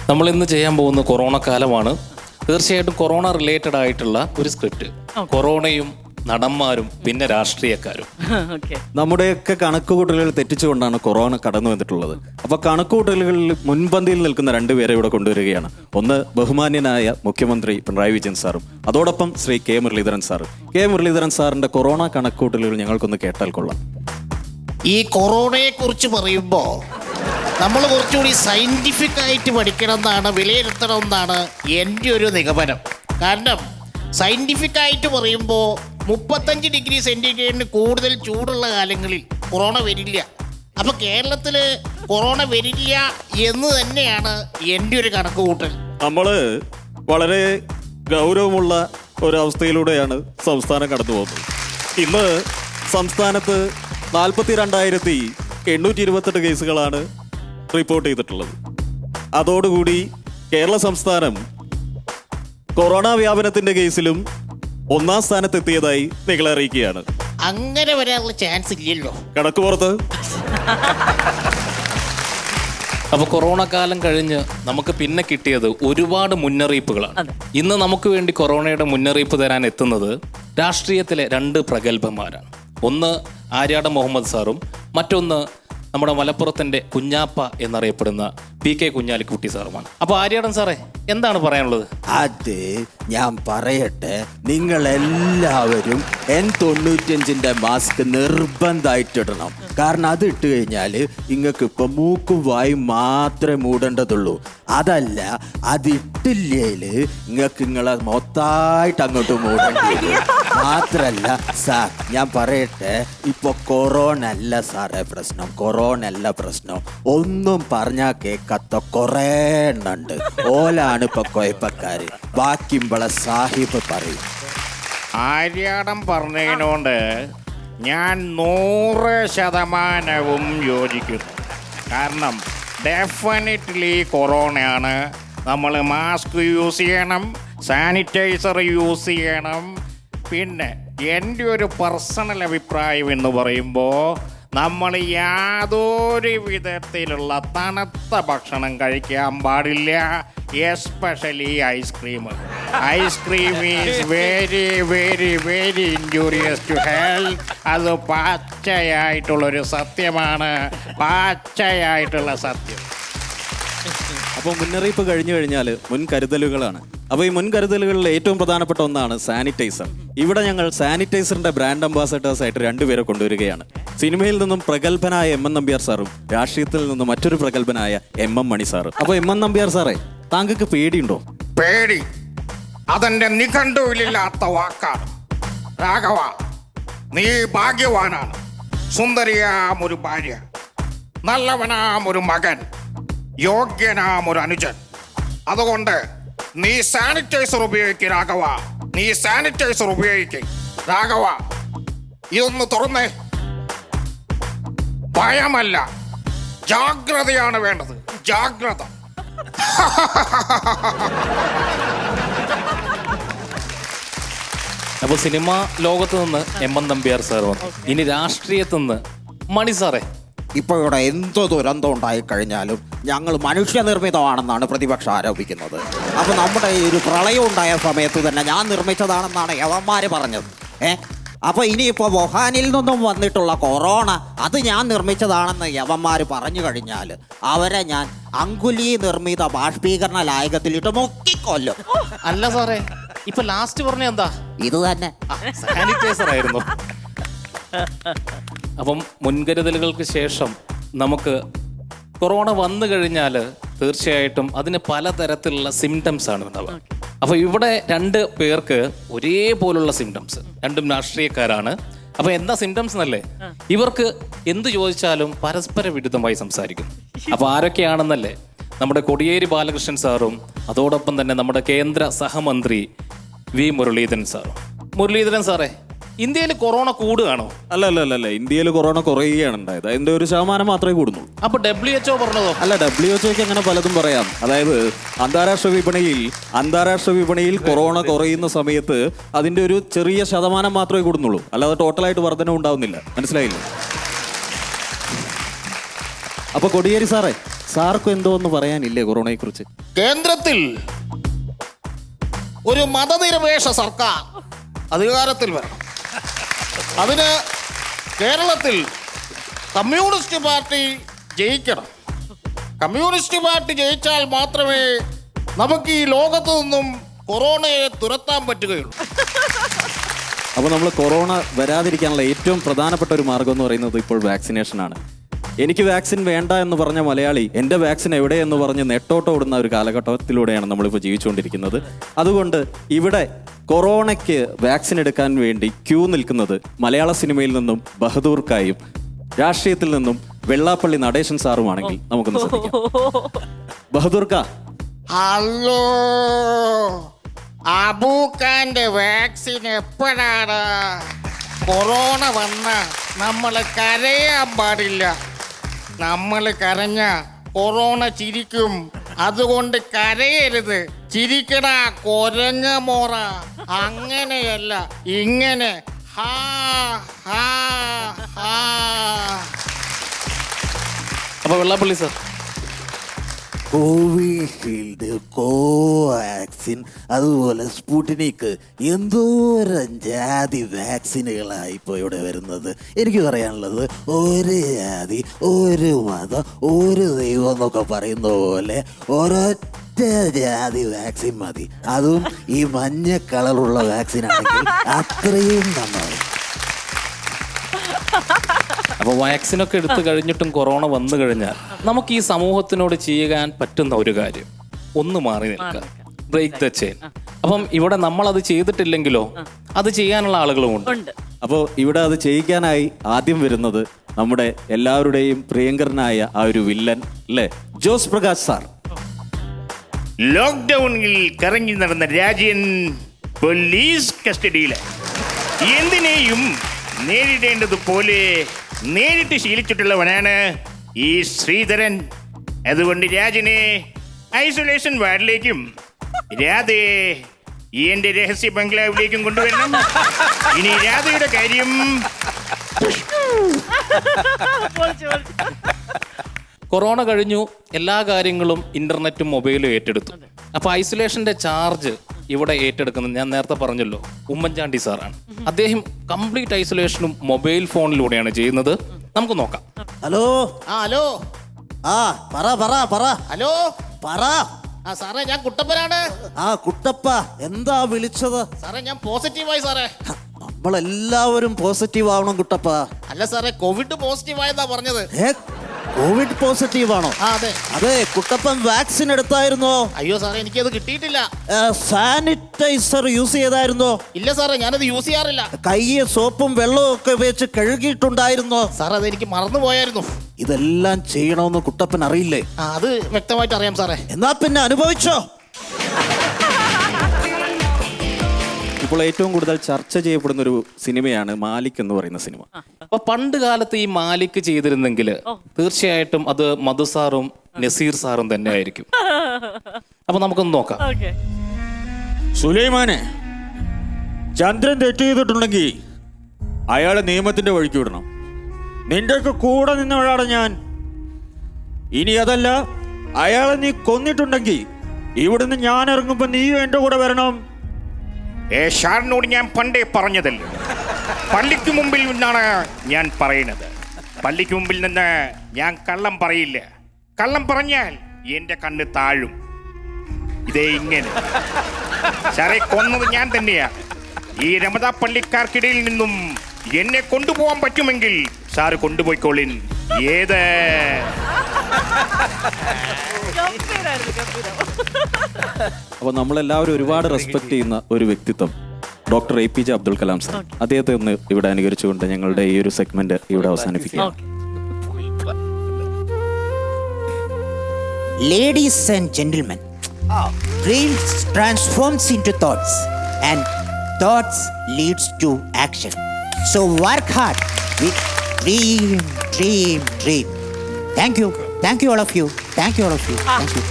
നമ്മൾ ഇന്ന് ചെയ്യാൻ പോകുന്ന കൊറോണ കാലമാണ്. തീർച്ചയായിട്ടും കൊറോണ റിലേറ്റഡ് ആയിട്ടുള്ള ഒരു സ്ക്രിപ്റ്റ്. കൊറോണയും നടന്മാരും പിന്നെ രാഷ്ട്രീയക്കാരും. നമ്മുടെയൊക്കെ കണക്കുകൂട്ടലുകൾ തെറ്റിച്ചുകൊണ്ടാണ് കൊറോണ കടന്നു വന്നിട്ടുള്ളത്. അപ്പൊ കണക്കുകൂട്ടലുകളിൽ മുൻപന്തിയിൽ നിൽക്കുന്ന രണ്ടുപേരെ ഇവിടെ കൊണ്ടുവരികയാണ്. ഒന്ന് ബഹുമാന്യനായ മുഖ്യമന്ത്രി പിണറായി വിജയൻ സാറും അതോടൊപ്പം ശ്രീ കെ മുരളീധരൻ സാറും. കെ മുരളീധരൻ സാറിന്റെ കൊറോണ കണക്കുകൂട്ടലുകൾ ഞങ്ങൾക്കൊന്ന് കേട്ടാൽ കൊള്ളാം. ഈ കൊറോണയെ കുറിച്ച് പറയുമ്പോൾ നമ്മൾ കുറച്ചുകൂടി സയൻറ്റിഫിക് ആയിട്ട് പഠിക്കണം എന്നാണ്, വിലയിരുത്തണം എന്നാണ് എൻ്റെ ഒരു നിഗമനം. കാരണം സയൻറ്റിഫിക് ആയിട്ട് പറയുമ്പോൾ 35 ഡിഗ്രി സെൻറ്റിഗ്രേഡിന് കൂടുതൽ ചൂടുള്ള കാലങ്ങളിൽ കൊറോണ വരില്ല. അപ്പോൾ കേരളത്തിൽ കൊറോണ വരില്ല എന്ന് തന്നെയാണ് എൻ്റെ ഒരു കണക്ക് കൂട്ടൽ. നമ്മൾ വളരെ ഗൗരവമുള്ള ഒരവസ്ഥയിലൂടെയാണ് സംസ്ഥാനം കടന്നു പോകുന്നത്. ഇന്ന് സംസ്ഥാനത്ത് 42,828 കേസുകളാണ് റിപ്പോർട്ട് ചെയ്തിട്ടുള്ളത്. അതോടുകൂടി കേരള സംസ്ഥാനം കൊറോണ വ്യാപനത്തിന്റെ കേസിലും 1-ാം സ്ഥാനത്തെത്തിയതായി നിങ്ങൾ അറിയിക്കുകയാണ്. അങ്ങനെ വരാനുള്ള ചാൻസ് ഇല്ലല്ലോ. കണക്ക് പുറത്ത്. അപ്പൊ കൊറോണ കാലം കഴിഞ്ഞ് നമുക്ക് പിന്നെ കിട്ടിയത് ഒരുപാട് മുന്നറിയിപ്പുകളാണ്. ഇന്ന് നമുക്ക് വേണ്ടി കൊറോണയുടെ മുന്നറിയിപ്പ് തരാൻ എത്തുന്നത് രാഷ്ട്രീയത്തിലെ 2 പ്രഗത്ഭന്മാരാണ്. ഒന്ന് ആര്യാട മുഹമ്മദ് സാറും മറ്റൊന്ന് നമ്മുടെ മലപ്പുറത്തിന്റെ കുഞ്ഞാപ്പ എന്നറിയപ്പെടുന്ന PK കുഞ്ഞാലിക്കുട്ടി സാറുമാണ്. അപ്പൊ ആര്യാടൻ സാറേ, എന്താണ് പറയാനുള്ളത്? അത് ഞാൻ പറയട്ടെ, നിങ്ങളെല്ലാവരും N95 മാസ്ക് നിർബന്ധമായിട്ടിടണം. കാരണം അത് ഇട്ട് കഴിഞ്ഞാൽ നിങ്ങൾക്ക് ഇപ്പം മൂക്കും വായും മാത്രമേ മൂടേണ്ടതുള്ളൂ. അതല്ല, അതിട്ടില്ലേൽ നിങ്ങൾക്ക് നിങ്ങളെ മൊത്തമായിട്ട് അങ്ങോട്ട് മൂടേണ്ടി വരും. മാത്രല്ല സാർ, ഞാൻ പറയട്ടെ, ഇപ്പൊ കൊറോണ അല്ല സാറേ പ്രശ്നം, കൊറോണ അല്ല പ്രശ്നം. ഒന്നും പറഞ്ഞാൽ കേൾക്കാത്ത കുറേ എണ്ണുണ്ട്. ഓലാണ് ഇപ്പൊ കുഴപ്പക്കാര്. ബാക്കിയുമ്പളെ സാഹിബ് പറയും. ആര്യാടം പറഞ്ഞതിനോട് ഞാൻ 100% യോജിക്കുന്നു. കാരണം ഡെഫിനറ്റ്ലി കൊറോണയാണ്. നമ്മൾ മാസ്ക് യൂസ് ചെയ്യണം, സാനിറ്റൈസർ യൂസ് ചെയ്യണം. പിന്നെ എൻ്റെ ഒരു പേഴ്സണൽ അഭിപ്രായം എന്ന് പറയുമ്പോൾ നമ്മൾ യാതൊരു വിധത്തിലുള്ള തണുത്ത ഭക്ഷണം കഴിക്കാൻ പാടില്ല. Especially ice cream. Ice cream is very very very injurious to health. അത് പച്ചയായിട്ടുള്ളൊരു സത്യമാണ്, പച്ചയായിട്ടുള്ള സത്യം. അപ്പോൾ മുന്നറിയിപ്പ് കഴിഞ്ഞു കഴിഞ്ഞാൽ മുൻകരുതലുകളാണ്. അപ്പോൾ ഈ മുൻകരുതലുകളിൽ ഏറ്റവും പ്രധാനപ്പെട്ട ഒന്നാണ് സാനിറ്റൈസർ. ഇവിടെ ഞങ്ങൾ സാനിറ്റൈസറിന്റെ ബ്രാൻഡ് അംബാസഡേഴ്സ് ആയിട്ട് 2 പേരെ കൊണ്ടുവരികയാണ്. സിനിമയിൽ നിന്നും പ്രഗത്ഭനായ M.N. നമ്പ്യാർ സാറും രാഷ്ട്രീയത്തിൽ നിന്നും മറ്റൊരു പ്രഗത്ഭനായ M.M. മണി സാറും. അപ്പോൾ M.N. നമ്പ്യാർ സാറേ, താങ്കൾക്ക് പേടിയുണ്ടോ? പേടി അതെന്റെ നിഘണ്ടുവിലില്ലാത്ത വാക്കാണ്. രാഘവ, നീ ഭാഗ്യവാനാണ്. സുന്ദരിയാം ഒരു ഭാര്യ, നല്ലവനാം ഒരു മകൻ, യോഗ്യനാം ഒരു അനുജൻ. അതുകൊണ്ട് നീ സാനിറ്റൈസർ ഉപയോഗിക്കും രാഘവ, നീ സാനിറ്റൈസർ ഉപയോഗിക്കും രാഘവ. ഇതൊന്ന് തുറന്നേ. ഭയമല്ല, ജാഗ്രതയാണ് വേണ്ടത്, ജാഗ്രത. അപ്പൊ സിനിമാ ലോകത്ത് നിന്ന് M.N. നമ്പ്യാർ സാർ വന്നു. ഇനി രാഷ്ട്രീയത്തിൽ നിന്ന് മണി സാറേ. ഇപ്പൊ ഇവിടെ എന്ത് ദുരന്തം ഉണ്ടായിക്കഴിഞ്ഞാലും ഞങ്ങൾ മനുഷ്യനിർമ്മിതമാണെന്നാണ് പ്രതിപക്ഷം ആരോപിക്കുന്നത്. അപ്പൊ നമ്മുടെ ഈ ഒരു പ്രളയം ഉണ്ടായ സമയത്ത് തന്നെ ഞാൻ നിർമ്മിച്ചതാണെന്നാണ് യവന്മാര് പറഞ്ഞത്. അപ്പൊ ഇനിയിപ്പോ വുഹാനിൽ നിന്നും വന്നിട്ടുള്ള കൊറോണ അത് ഞാൻ നിർമ്മിച്ചതാണെന്ന് യവന്മാര് പറഞ്ഞു കഴിഞ്ഞാൽ അവരെ ഞാൻ അങ്കുലി നിർമ്മിത ബാഷ്പീകരണ ലായകത്തിലിട്ട് മുക്കിക്കൊല്ലും. അല്ല സാറേ, ഇപ്പൊ ലാസ്റ്റ് പറഞ്ഞ എന്താ? ഇത് തന്നെ സാനിറ്റൈസർ ആയിരുന്നു. അപ്പം മുൻകരുതലുകൾക്ക് ശേഷം നമുക്ക് കൊറോണ വന്നു കഴിഞ്ഞാൽ തീർച്ചയായിട്ടും അതിന് പലതരത്തിലുള്ള സിംറ്റംസ് ആണ് ഉണ്ടാവുക. അപ്പൊ ഇവിടെ 2 പേർക്ക് ഒരേപോലുള്ള സിംറ്റംസ്, 2ഉം രാഷ്ട്രീയക്കാരാണ്. അപ്പൊ എന്താ സിംറ്റംസ് എന്നല്ലേ? ഇവർക്ക് എന്ത് ചോദിച്ചാലും പരസ്പര വിരുദ്ധമായി സംസാരിക്കും. അപ്പൊ ആരൊക്കെയാണെന്നല്ലേ? നമ്മുടെ കോടിയേരി ബാലകൃഷ്ണൻ സാറും അതോടൊപ്പം തന്നെ നമ്മുടെ കേന്ദ്ര സഹമന്ത്രി V. മുരളീധരൻ സാറും. മുരളീധരൻ സാറേ, ഇന്ത്യയിൽ കൊറോണ കൂടുകയാണോ? അല്ല, ഇന്ത്യയിൽ കൊറോണ കുറയുകയാണ് ഉണ്ടായത്. അതിന്റെ 1% മാത്രമേ കൂടുന്നുള്ളൂ. അപ്പൊ WHO പറഞ്ഞതോ? അല്ല, WHO അങ്ങനെ പലതും പറയാം. അതായത് അന്താരാഷ്ട്ര വിപണിയിൽ കൊറോണ കുറയുന്ന സമയത്ത് അതിന്റെ ഒരു ചെറിയ ശതമാനം മാത്രമേ കൂടുന്നുള്ളൂ. അല്ലാതെ ടോട്ടലായിട്ട് വർധന ഉണ്ടാവുന്നില്ല. മനസ്സിലായില്ലേ? അപ്പൊ കൊടിയേരി സാറേ, സാർക്കും എന്തോ ഒന്ന് പറയാനില്ലേ കൊറോണയെ കുറിച്ച്? കേന്ദ്രത്തിൽ ഒരു മതനിരപേക്ഷ സർക്കാർ അധികാരത്തിൽ വരണം. അതിന് കേരളത്തിൽ കമ്മ്യൂണിസ്റ്റ് പാർട്ടി ജയിക്കണം. കമ്മ്യൂണിസ്റ്റ് പാർട്ടി ജയിച്ചാൽ മാത്രമേ നമുക്ക് ഈ ലോകത്തു നിന്നും കൊറോണയെ തുരത്താൻ പറ്റുകയുള്ളൂ. അപ്പോൾ നമ്മൾ കൊറോണ വരാതിരിക്കാനുള്ള ഏറ്റവും പ്രധാനപ്പെട്ട ഒരു മാർഗം എന്ന് പറയുന്നത് ഇപ്പോൾ വാക്സിനേഷനാണ്. എനിക്ക് വാക്സിൻ വേണ്ട എന്ന് പറഞ്ഞ മലയാളി എൻ്റെ വാക്സിൻ എവിടെയെന്ന് പറഞ്ഞ് നെട്ടോട്ടോടുന്ന ഒരു കാലഘട്ടത്തിലൂടെയാണ് നമ്മളിപ്പോൾ ജീവിച്ചുകൊണ്ടിരിക്കുന്നത്. അതുകൊണ്ട് ഇവിടെ കൊറോണയ്ക്ക് വാക്സിൻ എടുക്കാൻ വേണ്ടി ക്യൂ നിൽക്കുന്നത് മലയാള സിനിമയിൽ നിന്നും ബഹദൂർക്കായും രാഷ്ട്രീയത്തിൽ നിന്നും വെള്ളാപ്പള്ളി നടേശൻ സാറുമാണെങ്കിൽ നമുക്കൊന്ന് ശ്രദ്ധിക്കാം. ബഹദൂർക്ക, ഹലോ, അബൂഖാന്റെ വാക്സിൻ എപ്പോഴാണ്? കൊറോണ വന്ന നമ്മൾ കരയാൻ പാടില്ല. നമ്മൾ കരഞ്ഞ കൊറോണ ചിരിക്കും. അതുകൊണ്ട് കരയരുത്, ചിരിക്കട കൊരങ്ങ മോറ. അങ്ങനെയല്ല, ഇങ്ങനെ ഹാ ഹാ ഹാ. അപ്പൊ വെള്ളാപ്പള്ളി സാർ, കോവിഷീൽഡ്, കോവാക്സിൻ, അതുപോലെ സ്പുട്നിക്, എന്തോരം ജാതി വാക്സിനുകളാണ് ഇപ്പോൾ ഇവിടെ വരുന്നത്. എനിക്ക് പറയാനുള്ളത്, ഒരു ജാതി, ഒരു മതം, ഒരു ദൈവം എന്നൊക്കെ പറയുന്ന പോലെ ഒരൊറ്റ ജാതി വാക്സിൻ മതി. അതും ഈ മഞ്ഞ കളറുള്ള വാക്സിൻ ആണെങ്കിൽ അത്രയും നന്നായി. അപ്പോൾ വാക്സിനൊക്കെ എടുത്തു കഴിഞ്ഞിട്ടും കൊറോണ വന്നു കഴിഞ്ഞാൽ നമുക്ക് ഈ സമൂഹത്തിനോട് ചെയ്യാൻ പറ്റുന്ന ഒരു കാര്യം, ഒന്ന് മാറി നിൽക്കുക, ബ്രേക്ക് ദ ചെയിൻ. അപ്പം ഇവിടെ നമ്മളത് ചെയ്തിട്ടില്ലെങ്കിലോ അത് ചെയ്യാനുള്ള ആളുകളുമുണ്ട്. അപ്പോൾ ഇവിടെ അത് ചെയ്യിക്കാനായി ആദ്യം വരുന്നത് നമ്മുടെ എല്ലാവരുടെയും പ്രിയങ്കരനായ ആ ഒരു വില്ലൻ അല്ലേ, ജോസ് പ്രകാശ് സാർ. ലോക്ക്ഡൌണിൽ കറങ്ങി നടന്ന രാജ്യൻ പോലീസ് കസ്റ്റഡിയില് എന്തിനേയും നേരിടേണ്ടതുപോലെ നേരിട്ട് ശീലിച്ചിട്ടുള്ളവനാണ് ഈ ശ്രീധരൻ. അതുകൊണ്ട് രാജനെ ഐസൊലേഷൻ വാർഡിലേക്കും രാധയെ എന്റെ രഹസ്യ ബംഗ്ലാവിലേക്കും കൊണ്ടുവരണം. ഇനി രാധയുടെ കാര്യം കൊറോണ കഴിഞ്ഞു, എല്ലാ കാര്യങ്ങളും ഇന്റർനെറ്റും മൊബൈലും ഏറ്റെടുത്തു. അപ്പോൾ ഐസൊലേഷന്റെ ചാർജ് ഇവിടെ ഏറ്റെടുക്കുന്നത് ഞാൻ നേരത്തെ പറഞ്ഞല്ലോ, ഉമ്മൻചാണ്ടി സാറാണ്. അദ്ദേഹം കംപ്ലീറ്റ് ഐസൊലേഷനും മൊബൈൽ ഫോണിലൂടെയാണ് ചെയ്യുന്നത്. നമുക്ക് നോക്കാം. ഹലോ, ഹലോ, പറ പറ പറ ഹലോ, പറ. സാറേ, ഞാൻ കുട്ടപ്പനാണ്. കുട്ടപ്പ, എന്താ വിളിച്ചത്? സാറേ, ഞാൻ പോസിറ്റീവായി സാറേ. നമ്മളെല്ലാവരും പോസിറ്റീവ് ആവണം കുട്ടപ്പ. അല്ല സാറേ, കോവിഡ് പോസിറ്റീവായെന്നാ പറഞ്ഞത്. കോവിഡ് പോസിറ്റീവ് ആണോ? അതെ. അതെ, കുട്ടപ്പൻ വാക്സിൻ എടുത്തായിരുന്നോ? അയ്യോ സാറേ, എനിക്കത് കിട്ടിയിട്ടില്ല. സാനിറ്റൈസർ യൂസ് ചെയ്തായിരുന്നോ? ഇല്ല സാറേ, ഞാനത് യൂസ് ചെയ്യാറില്ല. കയ്യെ സോപ്പും വെള്ളവും ഒക്കെ വെച്ച് കഴുകിയിട്ടുണ്ടായിരുന്നോ? സാറേ, അത് എനിക്ക് മറന്നുപോയായിരുന്നു. ഇതെല്ലാം ചെയ്യണമെന്ന് കുട്ടപ്പൻ അറിയില്ലേ? അത് വ്യക്തമായിട്ട് അറിയാം സാറേ. എന്നാ പിന്നെ അനുഭവിച്ചോ. ഇപ്പോൾ ഏറ്റവും കൂടുതൽ ചർച്ച ചെയ്യപ്പെടുന്ന ഒരു സിനിമയാണ് മാലിക് എന്ന് പറയുന്ന സിനിമ. അപ്പൊ പണ്ട് കാലത്ത് ഈ മാലിക് ചെയ്തിരുന്നെങ്കിൽ തീർച്ചയായിട്ടും അത് മധു സാറും നസീർ സാറും തന്നെ ആയിരിക്കും. അപ്പൊ നമുക്കൊന്ന് നോക്കാം. സുലൈമാനെ, ചന്ദ്രൻ തെറ്റ് ചെയ്തിട്ടുണ്ടെങ്കിൽ അയാളെ നിയമത്തിന്റെ വഴിക്ക് വിടണം. നിന്റെയൊക്കെ കൂടെ നിന്നവളാണ് ഞാൻ. ഇനി അതല്ല, അയാളെ നീ കൊന്നിട്ടുണ്ടെങ്കിൽ ഇവിടുന്ന് ഞാൻ ഇറങ്ങുമ്പോ നീയും എന്റെ കൂടെ വരണം. ഷാറിനോട് ഞാൻ പണ്ടേ പറഞ്ഞതല്ലേ, പള്ളിക്ക് മുമ്പിൽ നിന്നാണ് ഞാൻ പറയുന്നത്. പള്ളിക്ക് മുമ്പിൽ നിന്ന് ഞാൻ കള്ളം പറയില്ല. കള്ളം പറഞ്ഞാൽ എന്റെ കണ്ണ് താഴും. ഇതേ ഇങ്ങനെ. സാറേ, കൊന്നത് ഞാൻ തന്നെയാ. ഈ രമദ പള്ളിക്കാർക്കിടയിൽ നിന്നും എന്നെ കൊണ്ടുപോകാൻ പറ്റുമെങ്കിൽ സാറ് കൊണ്ടുപോയിക്കോളിൻ. ഏത് അപ്പോൾ നമ്മളെല്ലാവരും ഒരുപാട് റെസ്പെക്ട് ചെയ്യുന്ന ഒരു വ്യക്തിത്വം doctor APJ Abdul Kalam sir. അദ്ദേഹത്തെ ഒന്ന് ഇവിടെ അനുകരിച്ചുകൊണ്ട് ഞങ്ങളുടെ ഈ ഒരു സെഗ്മെന്റ് ഇവിടെ അവസാനിപ്പിക്കാം. Ladies and gentlemen, dreams transforms into thoughts and thoughts leads to action. So work hard with dream, dream, dream. Thank you. Thank you all of you. Thank you all of you. Thank you.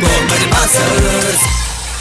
Comedy Masters.